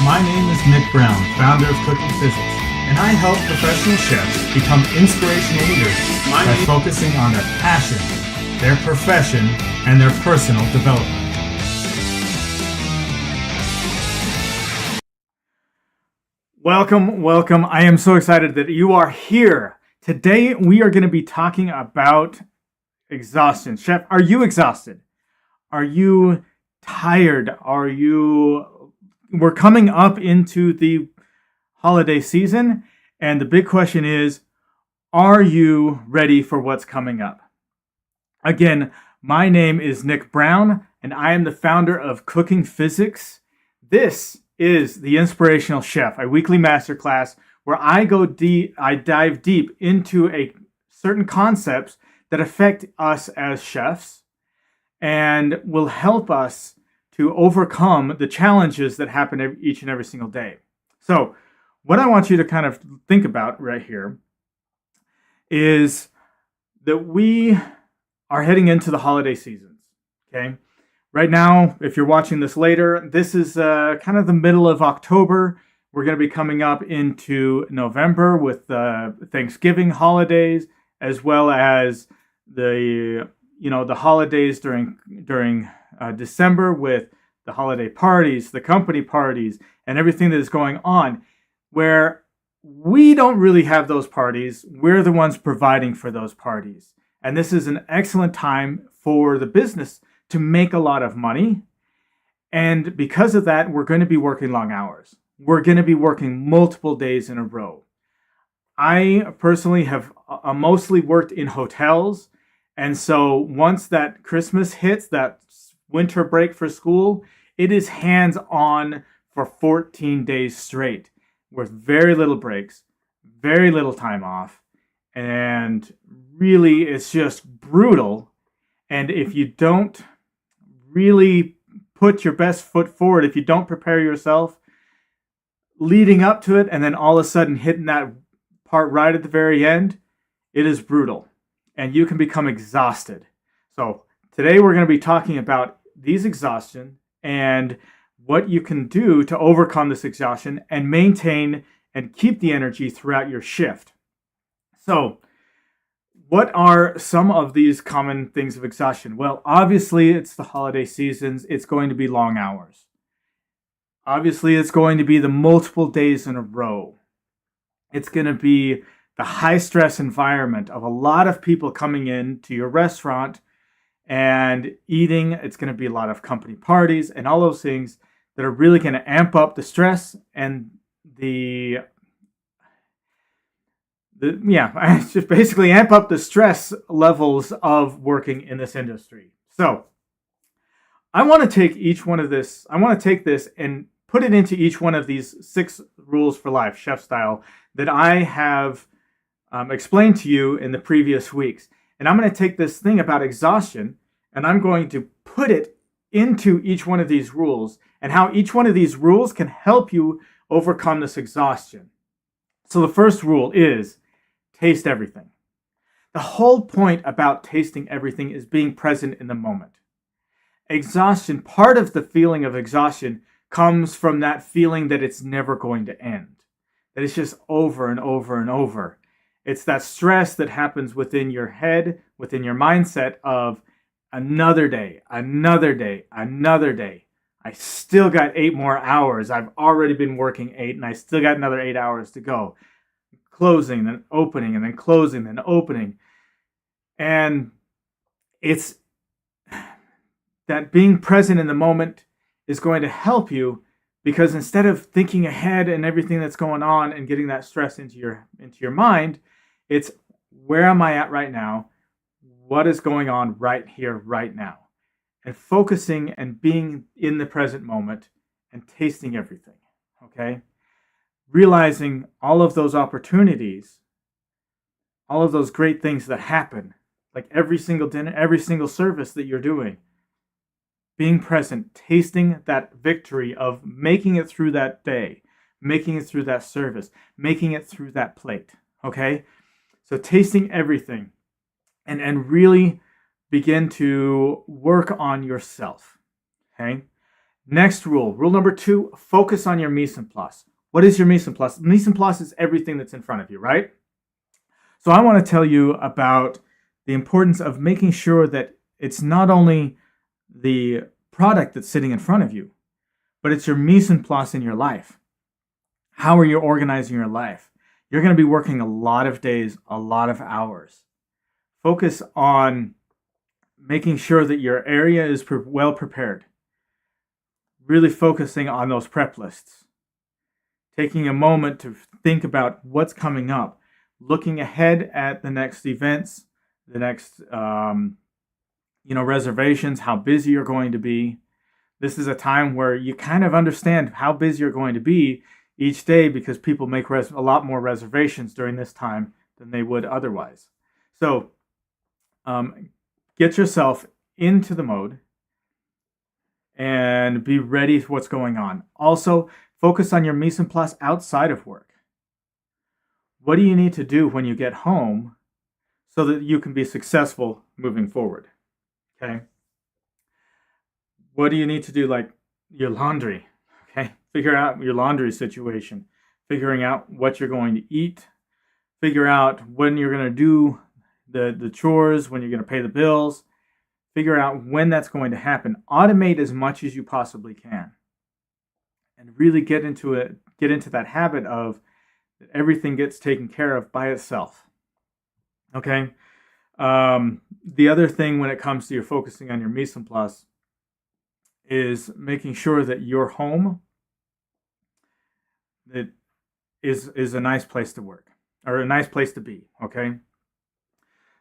My name is Nick Brown, founder of Cooking Physics, and I help professional chefs become inspirational leaders by focusing on their passion, their profession, and their personal development. Welcome. I am so excited that you are here. Today, we are going to be talking about exhaustion. Chef, are you exhausted? Are you tired? We're coming up into the holiday season, and the big question is, are you ready for what's coming up? Again, my name is Nick Brown, and I am the founder of Cooking Physics. This is the Inspirational Chef, a weekly masterclass where I dive deep into certain concepts that affect us as chefs and will help us to overcome the challenges that happen each and every single day. So what I want you to kind of think about right here is that we are heading into the holiday seasons, okay? Right now, if you're watching this later, this is kind of the middle of October. We're going to be coming up into November with the Thanksgiving holidays, as well as the holidays during December with the holiday parties, the company parties, and everything that is going on, where we don't really have those parties. We're the ones providing for those parties. And this is an excellent time for the business to make a lot of money. And because of that, we're going to be working long hours. We're going to be working multiple days in a row. I personally have mostly worked in hotels. And so once that Christmas hits, that winter break for school, it is hands-on for 14 days straight with very little breaks, very little time off. And really, it's just brutal. And if you don't really put your best foot forward, if you don't prepare yourself leading up to it, and then all of a sudden hitting that part right at the very end, it is brutal. And you can become exhausted. So today we're going to be talking about these exhaustion and what you can do to overcome this exhaustion and maintain and keep the energy throughout your shift. So what are some of these common things of exhaustion? Well, obviously it's the holiday seasons. It's going to be long hours. Obviously it's going to be the multiple days in a row. It's going to be the high stress environment of a lot of people coming in to your restaurant and eating. It's going to be a lot of company parties and all those things that are really going to amp up the stress and it's just basically amp up the stress levels of working in this industry. So I want to take this and put it into each one of these 6 rules for life, chef style, that I have explained to you in the previous weeks. And I'm going to take this thing about exhaustion and I'm going to put it into each one of these rules and how each one of these rules can help you overcome this exhaustion. So the first rule is taste everything. The whole point about tasting everything is being present in the moment. Exhaustion, part of the feeling of exhaustion comes from that feeling that it's never going to end, that it's just over and over and over. It's that stress that happens within your head, within your mindset of another day. I still got 8 more hours. I've already been working 8 and I still got another 8 hours to go. Closing, then opening, and then closing, then opening. And it's that being present in the moment is going to help you, because instead of thinking ahead and everything that's going on and getting that stress into your mind, it's where am I at right now? What is going on right here, right now? And focusing and being in the present moment and tasting everything, okay? Realizing all of those opportunities, all of those great things that happen, like every single dinner, every single service that you're doing. Being present, tasting that victory of making it through that day, making it through that service, making it through that plate, okay? So tasting everything and really begin to work on yourself, okay? Next rule, rule number 2, focus on your mise en place. What is your mise en place? Mise en place is everything that's in front of you, right? So I want to tell you about the importance of making sure that it's not only the product that's sitting in front of you, but it's your mise en place in your life. How are you organizing your life? You're going to be working a lot of days, a lot of hours. Focus on making sure that your area is well prepared. Really focusing on those prep lists. Taking a moment to think about what's coming up. Looking ahead at the next events, the next reservations, how busy you're going to be. This is a time where you kind of understand how busy you're going to be each day because people make a lot more reservations during this time than they would otherwise. So get yourself into the mode and be ready for what's going on. Also, focus on your mise en place outside of work. What do you need to do when you get home so that you can be successful moving forward? Okay. What do you need to do, like your laundry? Okay. Figure out your laundry situation. Figuring out what you're going to eat. Figure out when you're going to do the chores, when you're going to pay the bills. Figure out when that's going to happen. Automate as much as you possibly can. And really get into that habit of that everything gets taken care of by itself. Okay? The other thing when it comes to your focusing on your mise en place is making sure that your home that is a nice place to work or a nice place to be. Okay?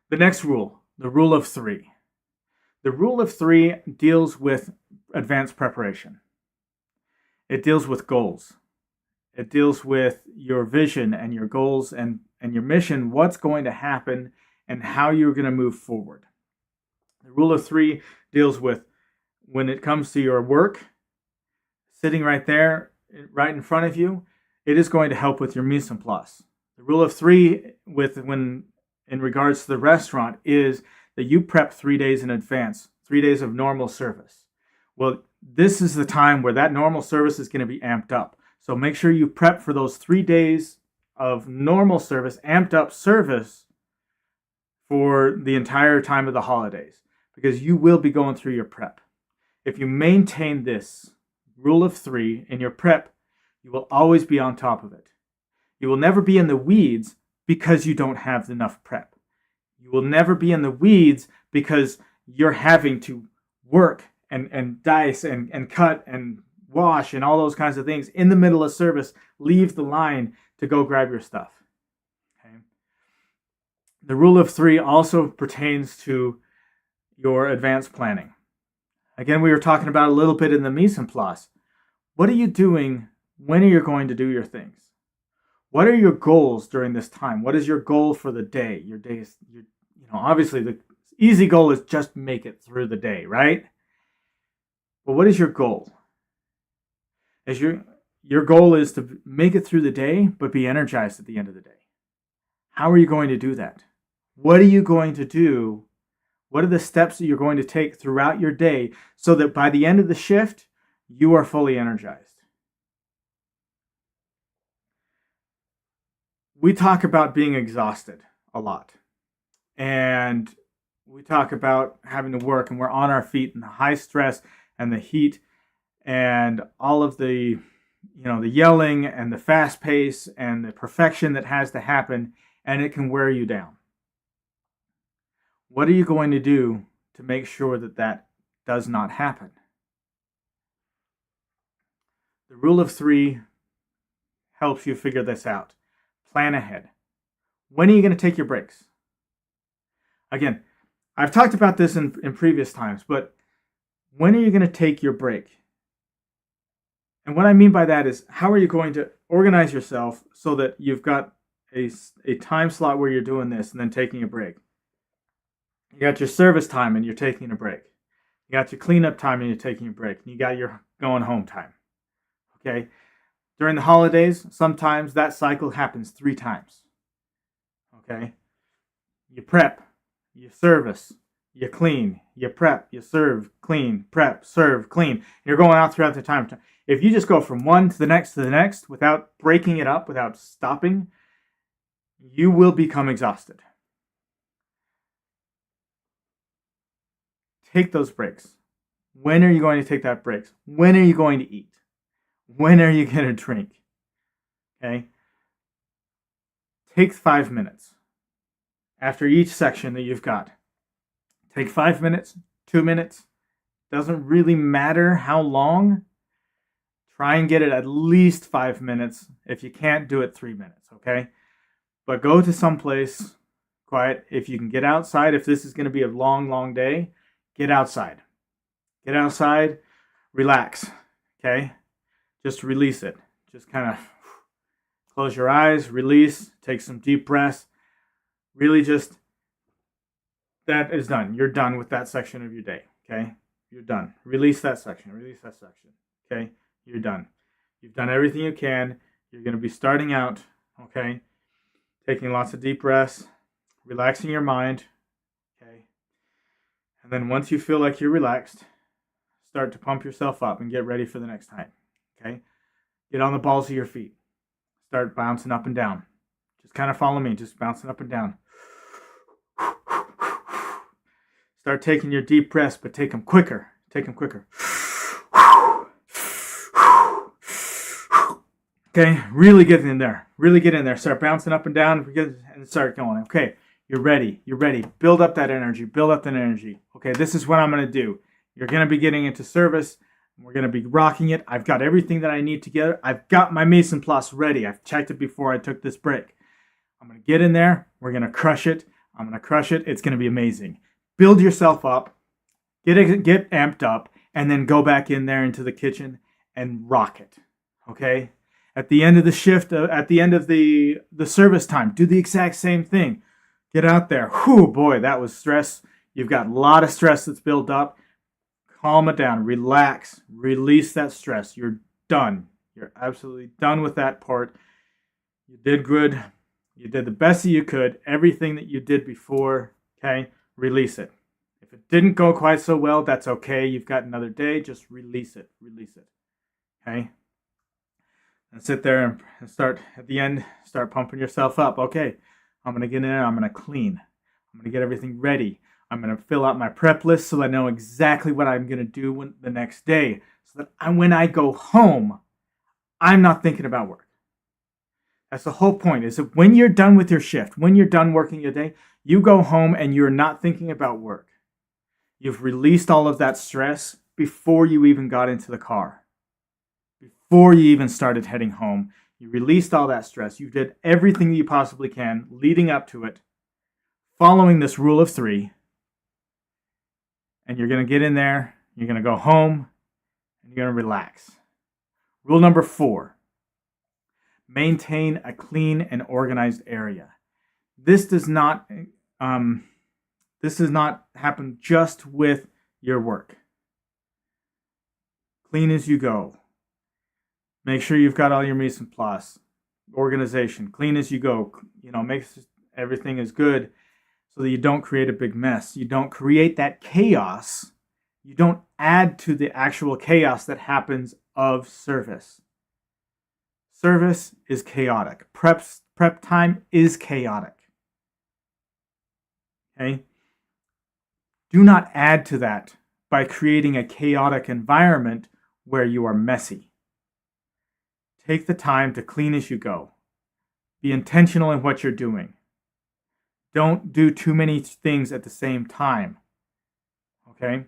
The next rule, the rule of 3. The rule of 3 deals with advanced preparation. It deals with goals. It deals with your vision and your goals and your mission, what's going to happen and how you're going to move forward. The rule of 3 deals with when it comes to your work, sitting right there, right in front of you, it is going to help with your mise en place. The rule of 3 in regards to the restaurant is that you prep 3 days in advance, 3 days of normal service. Well, this is the time where that normal service is going to be amped up. So make sure you prep for those 3 days of normal service, amped up service for the entire time of the holidays, because you will be going through your prep. If you maintain this rule of 3 in your prep, you will always be on top of it. You will never be in the weeds because you don't have enough prep. You will never be in the weeds because you're having to work and dice and cut and wash and all those kinds of things in the middle of service. Leave the line to go grab your stuff. Okay. The rule of 3 also pertains to your advanced planning. Again, we were talking about a little bit in the mise en place. What are you doing? When are you going to do your things? What are your goals during this time? What is your goal for the day? Your day is, obviously the easy goal is just make it through the day, right? But what is your goal? Your goal is to make it through the day, but be energized at the end of the day. How are you going to do that? What are you going to do? What are the steps that you're going to take throughout your day so that by the end of the shift, you are fully energized? We talk about being exhausted a lot. And we talk about having to work and we're on our feet and the high stress and the heat and all of the yelling and the fast pace and the perfection that has to happen, and it can wear you down. What are you going to do to make sure that that does not happen? The rule of 3 helps you figure this out. Plan ahead. When are you going to take your breaks? Again, I've talked about this in previous times, but when are you going to take your break? And what I mean by that is, how are you going to organize yourself so that you've got a time slot where you're doing this and then taking a break? You got your service time and you're taking a break. You got your cleanup time and you're taking a break. And you got your going home time. Okay? During the holidays, sometimes that cycle happens 3 times. Okay? You prep, you service, You clean, you prep, you serve, clean, prep, serve, clean. You're going out throughout the time. If you just go from one to the next without breaking it up, without stopping, you will become exhausted. Take those breaks. When are you going to take that breaks? When are you going to eat? When are you going to drink? Okay? Take 5 minutes after each section that you've got. Take 5 minutes, 2 minutes. Doesn't really matter how long. Try and get it at least 5 minutes. If you can't, do it 3 minutes, okay? But go to some place quiet. If you can get outside, if this is going to be a long, long day, get outside. Get outside, relax, okay? Just release it. Just kind of close your eyes, release, take some deep breaths. Really just, that is done. You're done with that section of your day, okay? You're done. Release that section, okay? You're done. You've done everything you can. You're going to be starting out, okay? Taking lots of deep breaths, relaxing your mind, okay? And then once you feel like you're relaxed, start to pump yourself up and get ready for the next time, okay? Get on the balls of your feet. Start bouncing up and down. Just kind of follow me, just bouncing up and down. Start taking your deep breaths, but take them quicker. Take them quicker. Okay, really get in there. Really get in there. Start bouncing up and down and start going. Okay, you're ready. You're ready. Build up that energy. Build up that energy. Okay, this is what I'm going to do. You're going to be getting into service. We're going to be rocking it. I've got everything that I need together. I've got my mise en place ready. I've checked it before I took this break. I'm going to get in there. We're going to crush it. I'm going to crush it. It's going to be amazing. Build yourself up. Get amped up. And then go back in there into the kitchen and rock it. Okay? At the end of the shift, at the end of the service time, do the exact same thing. Get out there. Whew, boy, that was stress. You've got a lot of stress that's built up. Calm it down. Relax. Release that stress. You're done. You're absolutely done with that part. You did good. You did the best that you could. Everything that you did before, okay? Release it. If it didn't go quite so well, that's okay. You've got another day. Just release it. Release it. Okay? And sit there and start, at the end, start pumping yourself up. Okay, I'm going to get in there. I'm going to clean. I'm going to get everything ready. I'm going to fill out my prep list so I know exactly what I'm going to do the next day. So that when I go home, I'm not thinking about work. That's the whole point, is that when you're done with your shift, when you're done working your day, you go home and you're not thinking about work. You've released all of that stress before you even got into the car. Before you even started heading home, you released all that stress. You did everything that you possibly can leading up to it, following this rule of 3. And you're going to get in there, you're going to go home, and you're going to relax. Rule number 4, maintain a clean and organized area. This does not happen just with your work. Clean as you go. Make sure you've got all your mise en place. Organization. Clean as you go. Make sure everything is good so that you don't create a big mess. You don't create that chaos. You don't add to the actual chaos that happens of service. Service is chaotic. Prep time is chaotic. Okay? Do not add to that by creating a chaotic environment where you are messy. Take the time to clean as you go. Be intentional in what you're doing. Don't do too many things at the same time. Okay?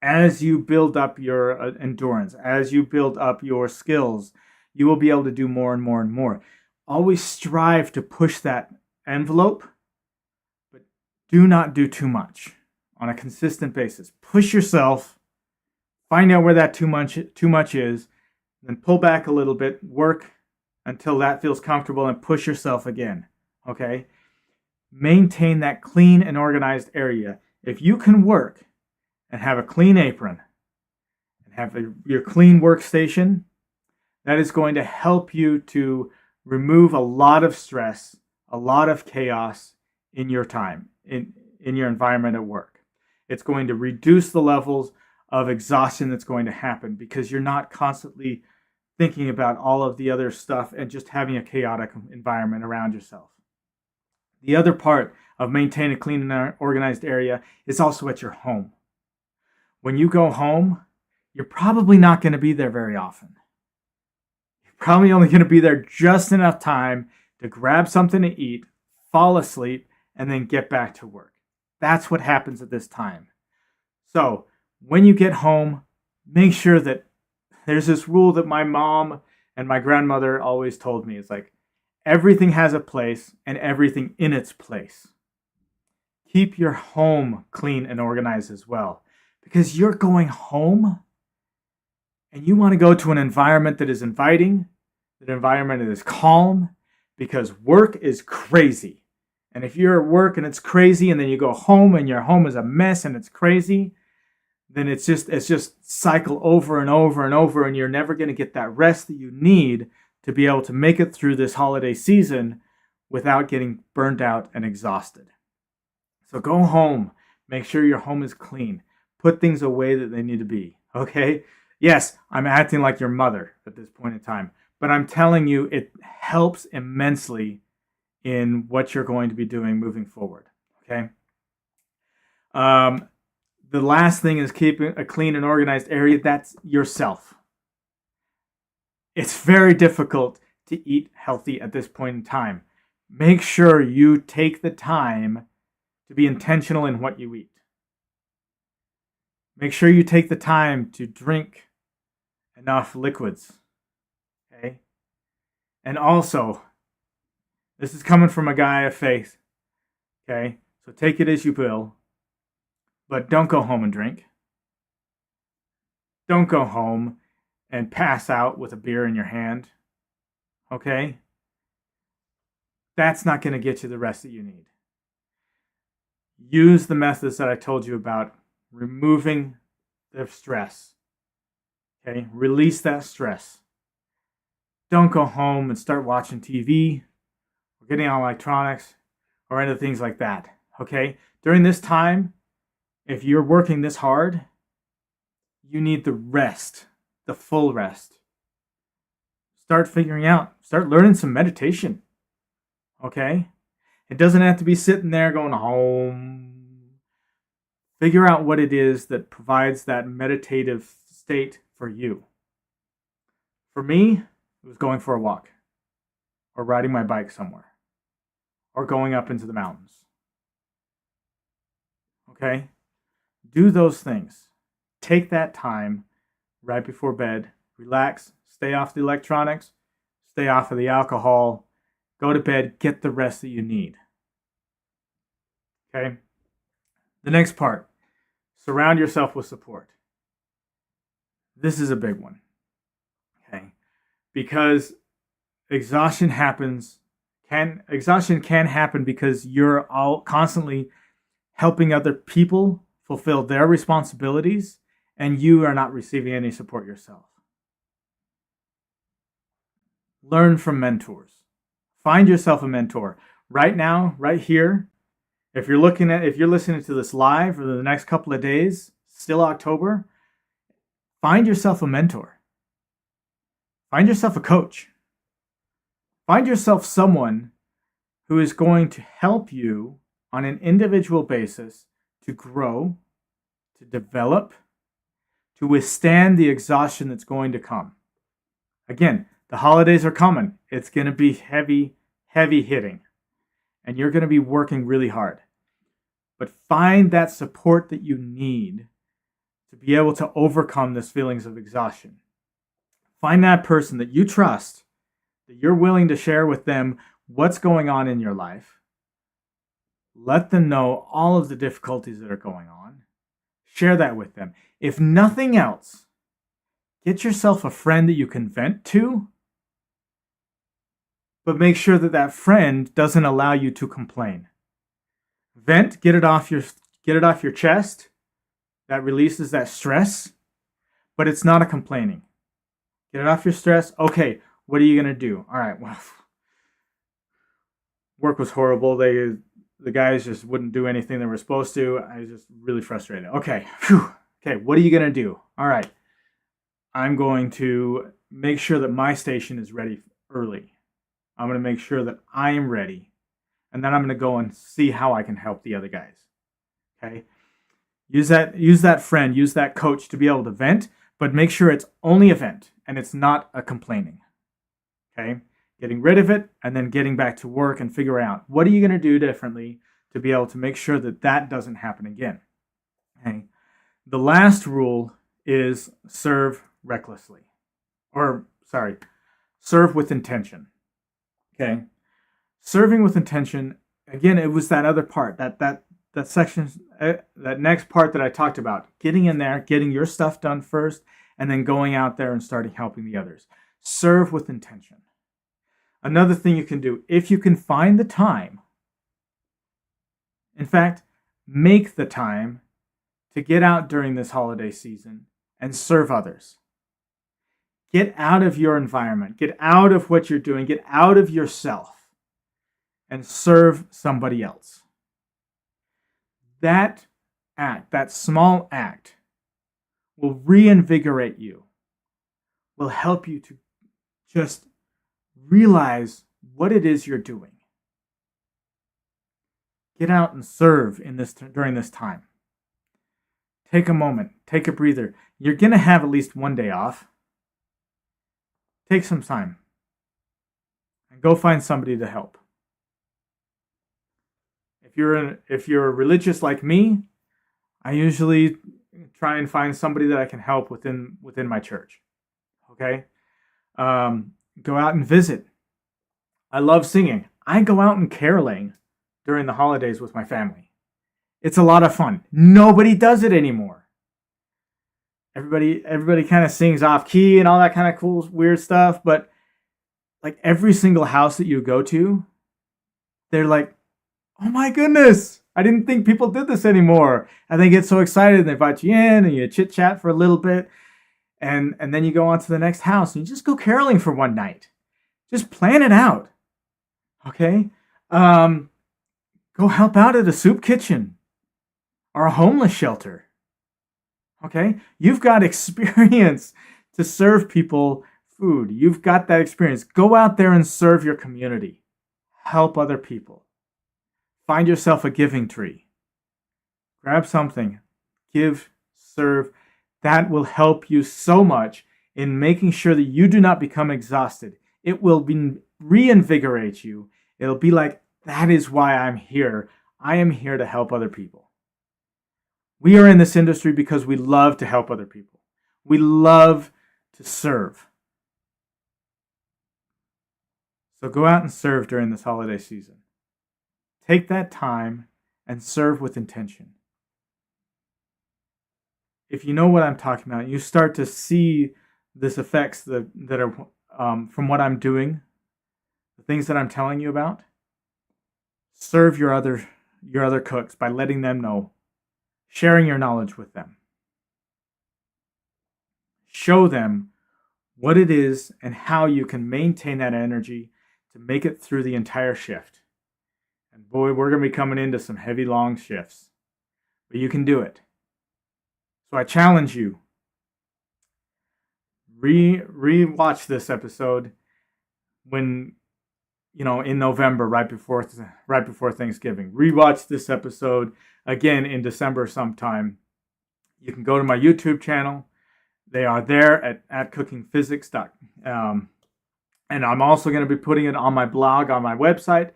As you build up your endurance, as you build up your skills, you will be able to do more and more and more. Always strive to push that envelope, but do not do too much on a consistent basis. Push yourself, find out where that too much is, then pull back a little bit, work until that feels comfortable, and push yourself again, okay? Maintain that clean and organized area. If you can work and have a clean apron and have your clean workstation, that is going to help you to remove a lot of stress, a lot of chaos in your time, in your environment at work. It's going to reduce the levels of exhaustion that's going to happen because you're not constantly thinking about all of the other stuff and just having a chaotic environment around yourself. The other part of maintaining a clean and organized area is also at your home. When you go home, you're probably not going to be there very often. You're probably only going to be there just enough time to grab something to eat, fall asleep, and then get back to work. That's what happens at this time. So when you get home, make sure that there's this rule that my mom and my grandmother always told me. It's like, everything has a place and everything in its place. Keep your home clean and organized as well, because you're going home and you want to go to an environment that is inviting, an environment that is calm, because work is crazy. And if you're at work and it's crazy, and then you go home and your home is a mess and it's crazy, then it's just cycle over and over and over, and you're never going to get that rest that you need to be able to make it through this holiday season without getting burned out and exhausted. So go home. Make sure your home is clean. Put things away that they need to be. Okay? Yes, I'm acting like your mother at this point in time, but I'm telling you, it helps immensely in what you're going to be doing moving forward. Okay? The last thing is keeping a clean and organized area. That's yourself. It's very difficult to eat healthy at this point in time. Make sure you take the time to be intentional in what you eat. Make sure you take the time to drink enough liquids. Okay? And also, this is coming from a guy of faith. Okay? So take it as you will. But don't go home and drink. Don't go home and pass out with a beer in your hand. Okay? That's not going to get you the rest that you need. Use the methods that I told you about, removing the stress. Okay? Release that stress. Don't go home and start watching TV or getting on electronics or other things like that. Okay? During this time, if you're working this hard, you need the rest, the full rest. Start learning some meditation. Okay? It doesn't have to be sitting there going home. Figure out what it is that provides that meditative state for you. For me, it was going for a walk, or riding my bike somewhere, or going up into the mountains. Okay? Do those things. Take that time right before bed. Relax. Stay off the electronics. Stay off of the alcohol. Go to bed. Get the rest that you need. Okay? The next part. Surround yourself with support. This is a big one. Okay? Because exhaustion can happen because you're all constantly helping other people fulfill their responsibilities, and you are not receiving any support yourself. Learn from mentors. Find yourself a mentor. Right now, right here, if you're listening to this live for the next couple of days, still October, find yourself a mentor. Find yourself a coach. Find yourself someone who is going to help you on an individual basis to grow, to develop, to withstand the exhaustion that's going to come. Again, the holidays are coming. It's going to be heavy, heavy hitting. And you're going to be working really hard. But find that support that you need to be able to overcome these feelings of exhaustion. Find that person that you trust, that you're willing to share with them what's going on in your life. Let them know all of the difficulties that are going on. Share that with them. If nothing else, get yourself a friend that you can vent to, but make sure that that friend doesn't allow you to complain. Vent, get it off your chest. That releases that stress, but it's not a complaining. Get it off your stress. Okay, what are you going to do? All right, well, work was horrible. the guys just wouldn't do anything they were supposed to. I was just really frustrated. Okay, phew. Okay, what are you gonna do? All right, I'm going to make sure that my station is ready early. I'm gonna make sure that I am ready, and then I'm gonna go and see how I can help the other guys. Okay, use that friend, use that coach to be able to vent, but make sure it's only a vent and it's not a complaining. Okay, getting rid of it and then getting back to work and figuring out what are you going to do differently to be able to make sure that that doesn't happen again. Okay, the last rule is serve recklessly, or sorry, serve with intention. Okay, serving with intention. Again, it was that other part, that section, that next part that I talked about, getting in there, getting your stuff done first, and then going out there and starting helping the others. Serve with intention. Another thing you can do, if you can find the time, in fact, make the time to get out during this holiday season and serve others. Get out of your environment, get out of what you're doing, get out of yourself, and serve somebody else. That act, that small act, will reinvigorate you, will help you to just realize what it is you're doing. Get out and serve during this time. Take a moment, take a breather. You're going to have at least one day off. Take some time and go find somebody to help. If you're religious like me, I usually try and find somebody that I can help within my church. Okay, go out and visit. I love singing. I go out and caroling during the holidays with my family. It's a lot of fun. Nobody does it anymore. Everybody kind of sings off key and all that kind of cool, weird stuff. But like every single house that you go to, they're like, oh my goodness, I didn't think people did this anymore. And they get so excited and they invite you in and you chit chat for a little bit. And then you go on to the next house and you just go caroling for one night. Just plan it out. Okay? Go help out at a soup kitchen or a homeless shelter. Okay? You've got experience to serve people food. You've got that experience. Go out there and serve your community. Help other people. Find yourself a giving tree. Grab something. Give, serve. That will help you so much in making sure that you do not become exhausted. It will reinvigorate you. It'll be like, that is why I'm here. I am here to help other people. We are in this industry because we love to help other people. We love to serve. So go out and serve during this holiday season. Take that time and serve with intention. If you know what I'm talking about, you start to see this effects that are from what I'm doing, the things that I'm telling you about. Serve your other cooks by letting them know, sharing your knowledge with them. Show them what it is and how you can maintain that energy to make it through the entire shift. And boy, we're going to be coming into some heavy, long shifts. But you can do it. So I challenge you. Re-watch this episode when, in November, right before Thanksgiving. Rewatch this episode again in December sometime. You can go to my YouTube channel. They are there at cookingphysics.com. And I'm also going to be putting it on my blog, on my website,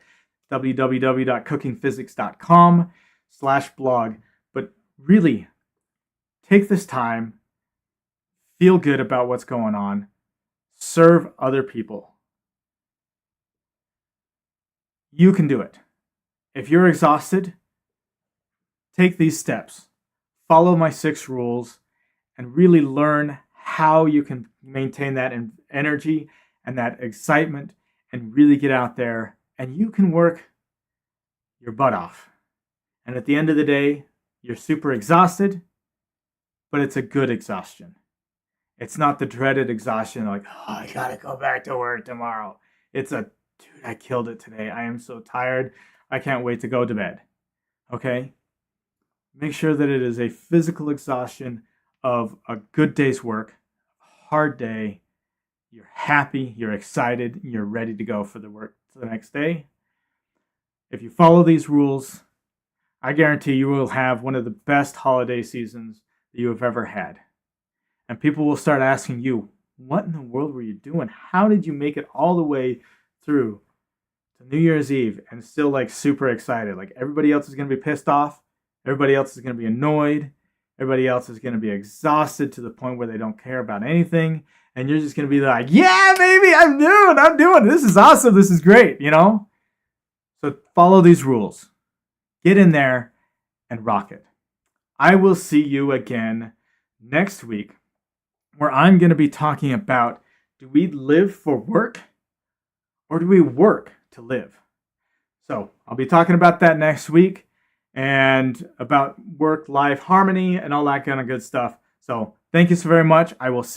www.cookingphysics.com/blog. But really, take this time, feel good about what's going on, serve other people. You can do it. If you're exhausted, take these steps. Follow my 6 rules and really learn how you can maintain that energy and that excitement and really get out there and you can work your butt off. And at the end of the day, you're super exhausted, but it's a good exhaustion. It's not the dreaded exhaustion like, oh, I gotta go back to work tomorrow. It's dude, I killed it today. I am so tired. I can't wait to go to bed. Okay? Make sure that it is a physical exhaustion of a good day's work, hard day. You're happy, you're excited, you're ready to go for the work the next day. If you follow these rules, I guarantee you will have one of the best holiday seasons that you have ever had. And people will start asking you, what in the world were you doing? How did you make it all the way through to New Year's Eve and still like super excited? Like everybody else is going to be pissed off. Everybody else is going to be annoyed. Everybody else is going to be exhausted to the point where they don't care about anything. And you're just going to be like, yeah, baby, I'm doing it. This is awesome. This is great, you know? So follow these rules. Get in there and rock it. I will see you again next week, where I'm going to be talking about, do we live for work or do we work to live? So I'll be talking about that next week and about work-life harmony and all that kind of good stuff. So thank you so very much. I will see